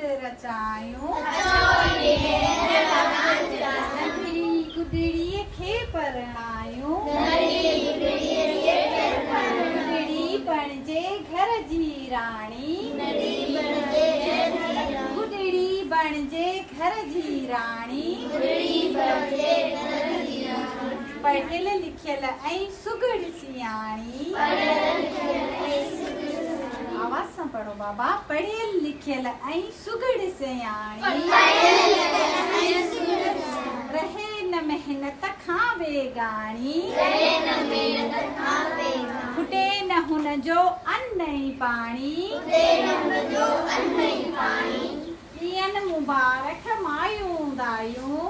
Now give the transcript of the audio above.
रचायूं नंढड़ी गुॾड़ीअ खे परणायूं गुॾड़ी बणिजे घर जी राणी गुॾड़ी बणिजे घर जी राणी पढ़ियल लिखियल ऐं सुगड़ सियाणी आवाज सां पढ़ो बाबा पढ़ियल लिखियल ऐं सुगड़ सियाणी रहे न मेहनत खां बेगाणी फुटे न हुन जो अन्न ऐं पाणी ईअं मुबारक मायूं दायूं